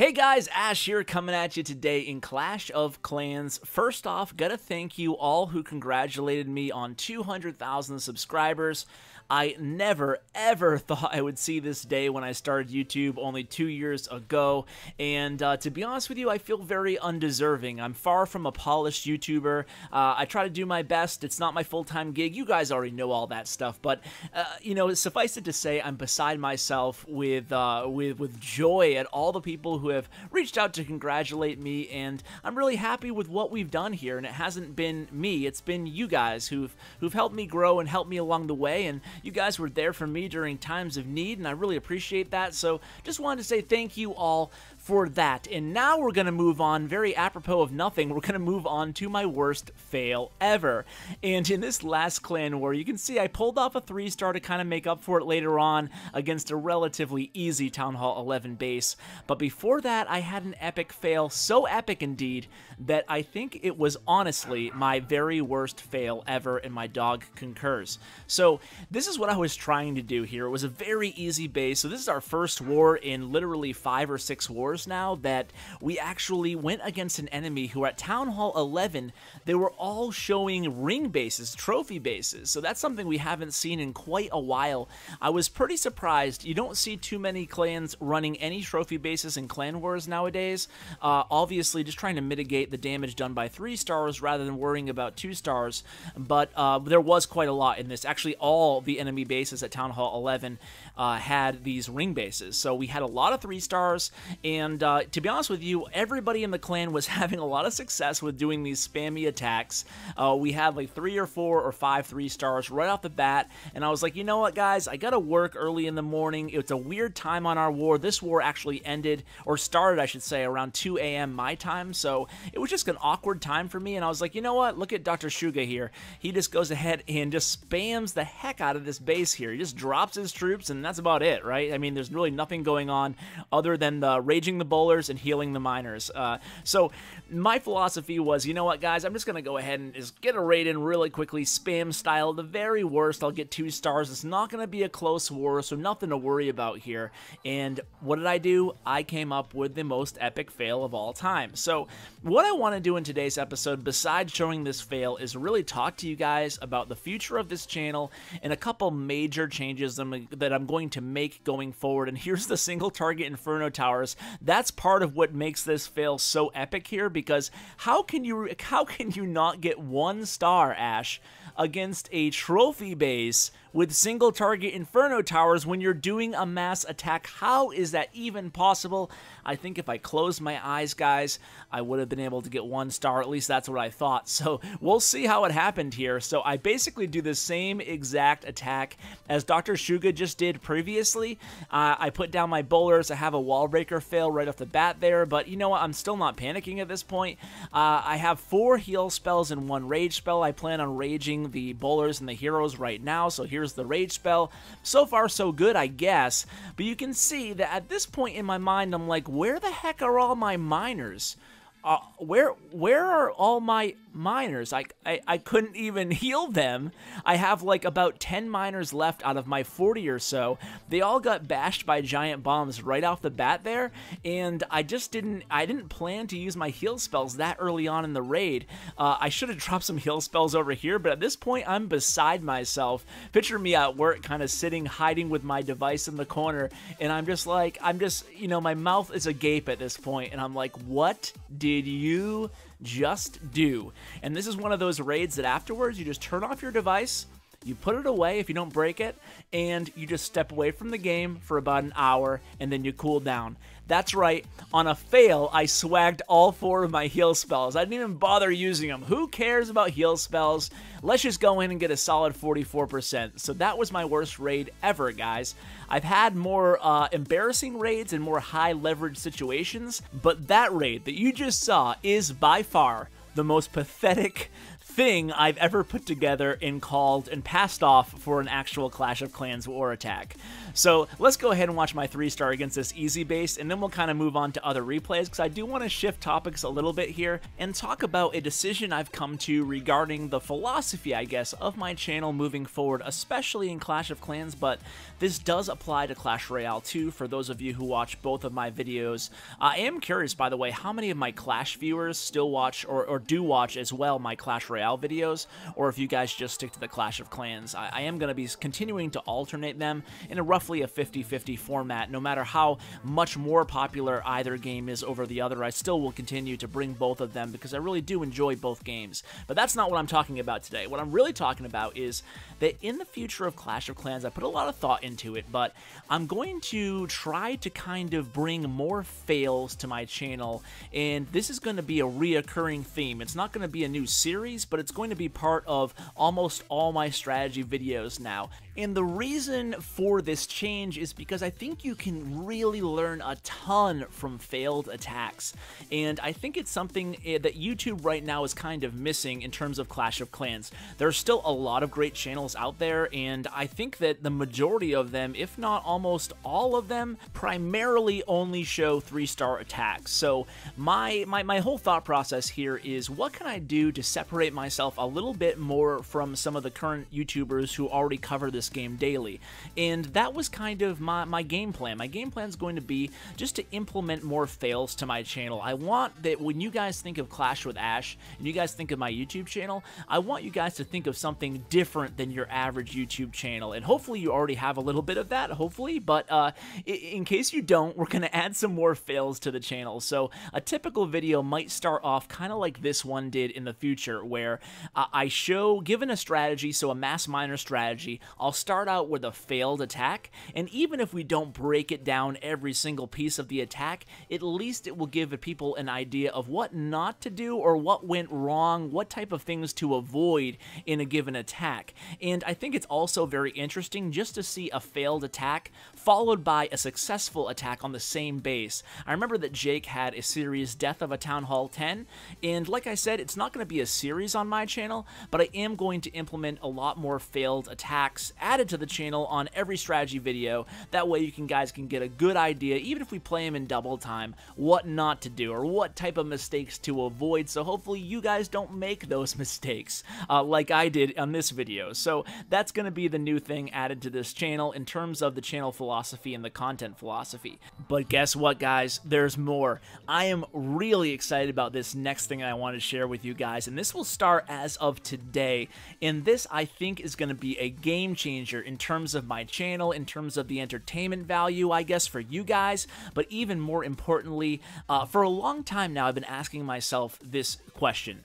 Hey guys, Ash here coming at you today in Clash of Clans. First off, gotta thank you all who congratulated me on 200,000 subscribers. I never, ever thought I would see this day when I started YouTube only 2 years ago, and to be honest with you, I feel very undeserving. I'm far from a polished YouTuber. I try to do my best. It's not my full-time gig. You guys already know all that stuff, but, you know, suffice it to say, I'm beside myself with joy at all the people who have reached out to congratulate me, and I'm really happy with what we've done here, and it hasn't been me. It's been you guys who've helped me grow and helped me along the way, and you guys were there for me during times of need, and I really appreciate that. So just wanted to say thank you all for that. And now we're going to move on, very apropos of nothing, we're going to move on to my worst fail ever. And in this last clan war, you can see I pulled off a 3-star to kind of make up for it later on against a relatively easy Town Hall 11 base. But before that, I had an epic fail, so epic indeed, that I think it was honestly my very worst fail ever, and my dog concurs. So this is what I was trying to do here. It was a very easy base. So this is our first war in literally 5 or 6 wars now that we actually went against an enemy who at Town Hall 11, they were all showing ring bases, trophy bases. So that's something we haven't seen in quite a while. I was pretty surprised. You don't see too many clans running any trophy bases in clan wars nowadays. Obviously just trying to mitigate the damage done by 3 stars rather than worrying about 2 stars. But there was quite a lot in this. Actually, all the enemy bases at Town Hall 11 had these ring bases. So we had a lot of 3 stars, and to be honest with you, everybody in the clan was having a lot of success with doing these spammy attacks. We had like 3 or 4 or 5 3-stars right off the bat, and I was like, you know what, guys, I gotta work early in the morning. It's a weird time on our war. This war actually ended, or started, I should say, around 2 a.m. my time, so it was just an awkward time for me, and I was like, you know what, look at Dr. Shuga here. He just goes ahead and just spams the heck out of this base here. He just drops his troops, and that's about it, right? I mean, there's really nothing going on other than the raging the bowlers and healing the miners. So my philosophy was, you know what, guys, I'm just going to go ahead and just get a raid in really quickly, spam style. The very worst, I'll get 2 stars. It's not going to be a close war, so nothing to worry about here. And what did I do? I came up with the most epic fail of all time. So what I want to do in today's episode, besides showing this fail, is really talk to you guys about the future of this channel and a couple major changes that I'm going to make going forward. And here's the single target Inferno Towers. That's part of what makes this fail so epic here, because how can you not get 1 star, Ash, against a trophy base with single target Inferno Towers when you're doing a mass attack? How is that even possible? I think if I closed my eyes, guys, I would have been able to get 1 star. At least that's what I thought. So we'll see how it happened here. So I basically do the same exact attack as Dr. Shuga just did previously. I put down my bowlers. I have a wall breaker fail right off the bat there, but you know what? I'm still not panicking at this point. I have 4 heal spells and 1 rage spell. I plan on raging the bowlers and the heroes right now, so here's the rage spell. So far so good, I guess, but you can see that at this point in my mind, I'm like, where the heck are all my miners? Where are all my miners? I couldn't even heal them. I have like about 10 miners left out of my 40 or so. They all got bashed by giant bombs right off the bat there, and I didn't plan to use my heal spells that early on in the raid. I should have dropped some heal spells over here, but at this point I'm beside myself. Picture me at work kind of sitting, hiding with my device in the corner, and I'm just, you know, my mouth is agape at this point, and I'm like, what did you just do? And this is one of those raids that afterwards you just turn off your device, you put it away if you don't break it, and you just step away from the game for about an hour, and then you cool down. That's right, on a fail, I swagged all 4 of my heal spells. I didn't even bother using them. Who cares about heal spells? Let's just go in and get a solid 44%. So that was my worst raid ever, guys. I've had more embarrassing raids and more high leverage situations, but that raid that you just saw is by far the most pathetic thing I've ever put together and called and passed off for an actual Clash of Clans war attack. So let's go ahead and watch my 3-star against this easy base, and then we'll kind of move on to other replays, because I do want to shift topics a little bit here and talk about a decision I've come to regarding the philosophy, I guess, of my channel moving forward, especially in Clash of Clans, but this does apply to Clash Royale too, for those of you who watch both of my videos. I am curious, by the way, how many of my Clash viewers still watch or do watch as well my Clash Royale videos, or if you guys just stick to the Clash of Clans. I am going to be continuing to alternate them in a roughly a 50-50 format. No matter how much more popular either game is over the other, I still will continue to bring both of them because I really do enjoy both games. But that's not what I'm talking about today. What I'm really talking about is that in the future of Clash of Clans, I put a lot of thought into it, but I'm going to try to kind of bring more fails to my channel, and this is going to be a reoccurring theme. It's not going to be a new series, but it's going to be part of almost all my strategy videos now. And the reason for this change is because I think you can really learn a ton from failed attacks, and I think it's something that YouTube right now is kind of missing in terms of Clash of Clans. There's still a lot of great channels out there, and I think that the majority of them, if not almost all of them, primarily only show 3-star attacks. So my whole thought process here is, what can I do to separate myself a little bit more from some of the current YouTubers who already cover this game daily? And that was kind of my game plan. My game plan is going to be just to implement more fails to my channel. I want that when you guys think of Clash with Ash and you guys think of my YouTube channel, I want you guys to think of something different than your average YouTube channel. And hopefully you already have a little bit of that, hopefully, but in case you don't, we're going to add some more fails to the channel. So a typical video might start off kind of like this one did in the future, where I show, given a strategy, so a mass miner strategy, I'll start out with a failed attack, and even if we don't break it down every single piece of the attack, at least it will give people an idea of what not to do or what went wrong, what type of things to avoid in a given attack. And I think it's also very interesting just to see a failed attack followed by a successful attack on the same base. I remember that Jake had a series, Death of a Town Hall 10, and like I said, it's not going to be a series on my channel, but I am going to implement a lot more failed attacks added to the channel on every strategy video. That way you guys can get a good idea, even if we play them in double time, what not to do or what type of mistakes to avoid, so hopefully you guys don't make those mistakes like I did on this video. So that's going to be the new thing added to this channel in terms of the channel philosophy and the content philosophy. But guess what, guys? There's more. I am really excited about this next thing I want to share with you guys, and this will start as of today, and this I think is going to be a game changer in terms of my channel, in terms of the entertainment value, I guess, for you guys, but even more importantly, for a long time now I've been asking myself this question: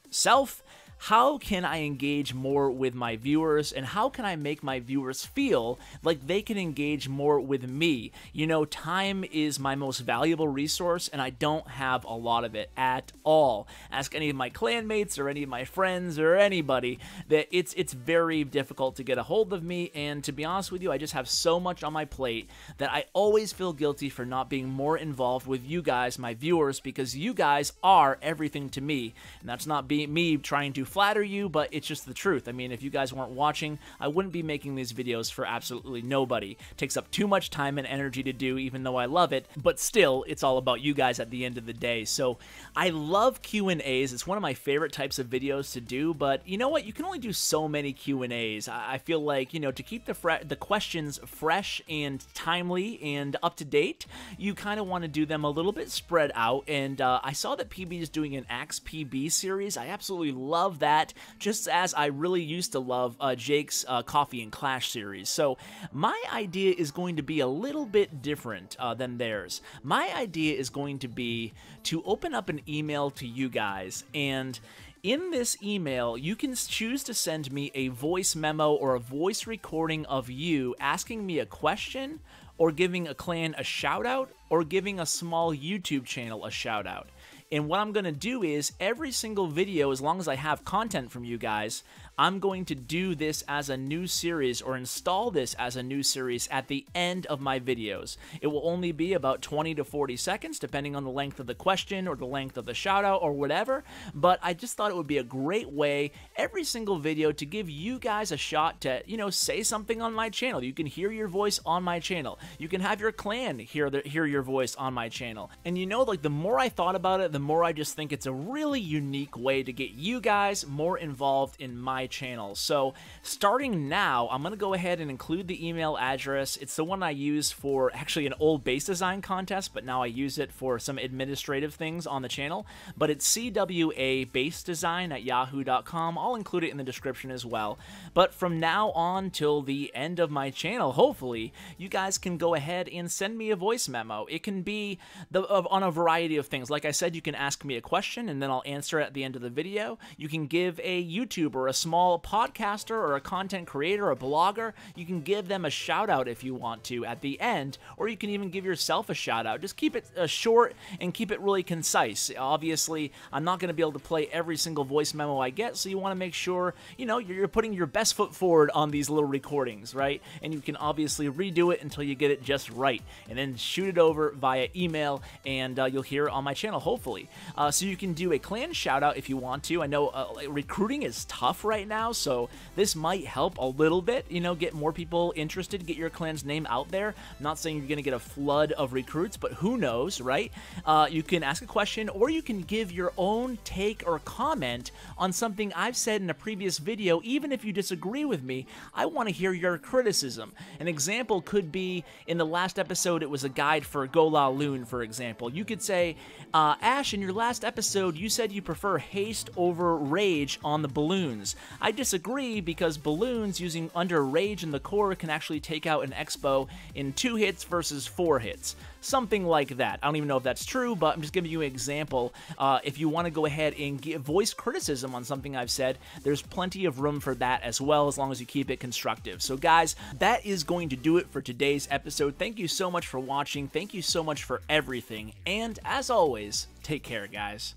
how can I engage more with my viewers, and how can I make my viewers feel like they can engage more with me? You know, time is my most valuable resource, and I don't have a lot of it at all. Ask any of my clanmates or any of my friends or anybody that it's very difficult to get a hold of me, and to be honest with you, I just have so much on my plate that I always feel guilty for not being more involved with you guys, my viewers, because you guys are everything to me, and that's not me trying to flatter you, but it's just the truth. I mean, if you guys weren't watching, I wouldn't be making these videos for absolutely nobody. It takes up too much time and energy to do, even though I love it, but still, it's all about you guys at the end of the day. So I love Q&As. It's one of my favorite types of videos to do, but you know what? You can only do so many Q&As. I feel like, you know, to keep the questions fresh and timely and up to date, you kind of want to do them a little bit spread out, and I saw that PB is doing an Axe PB series. I absolutely love that, just as I really used to love Jake's Coffee and Clash series. So my idea is going to be a little bit different than theirs. My idea is going to be to open up an email to you guys, and in this email, you can choose to send me a voice memo or a voice recording of you asking me a question, or giving a clan a shout out, or giving a small YouTube channel a shout out. And what I'm going to do is, every single video, as long as I have content from you guys, I'm going to do this as a new series, or install this as a new series at the end of my videos. It will only be about 20 to 40 seconds, depending on the length of the question or the length of the shout out or whatever, but I just thought it would be a great way every single video to give you guys a shot to, you know, say something on my channel. You can hear your voice on my channel. You can have your clan hear your voice on my channel. And you know, like, the more I thought about it, the more I just think it's a really unique way to get you guys more involved in my channel. So starting now, I'm going to go ahead and include the email address. It's the one I used for actually an old base design contest, but now I use it for some administrative things on the channel. But it's cwabasedesign@yahoo.com. I'll include it in the description as well. But from now on till the end of my channel, hopefully, you guys can go ahead and send me a voice memo. It can be on a variety of things. Like I said, you can ask me a question and then I'll answer at the end of the video. You can give a YouTuber, a small podcaster, or a content creator, a blogger, you can give them a shout out if you want to at the end, or you can even give yourself a shout out. Just keep it short and keep it really concise. Obviously, I'm not going to be able to play every single voice memo I get, so you want to make sure, you know, you're putting your best foot forward on these little recordings, right? And you can obviously redo it until you get it just right, and then shoot it over via email, and you'll hear it on my channel, hopefully. So you can do a clan shout out if you want to. I know recruiting is tough right now, so this might help a little bit, you know, get more people interested, get your clan's name out there. I'm not saying you're going to get a flood of recruits, but who knows, right? You can ask a question, or you can give your own take or comment on something I've said in a previous video. Even if you disagree with me, I want to hear your criticism. An example could be, in the last episode, it was a guide for Gola Loon, for example. You could say, Ash, in your last episode, you said you prefer haste over rage on the balloons. I disagree, because balloons using under rage in the core can actually take out an expo in 2 hits versus 4 hits. Something like that. I don't even know if that's true, but I'm just giving you an example. If you want to go ahead and voice criticism on something I've said, there's plenty of room for that as well, as long as you keep it constructive. So guys, that is going to do it for today's episode. Thank you so much for watching. Thank you so much for everything. And as always, take care, guys.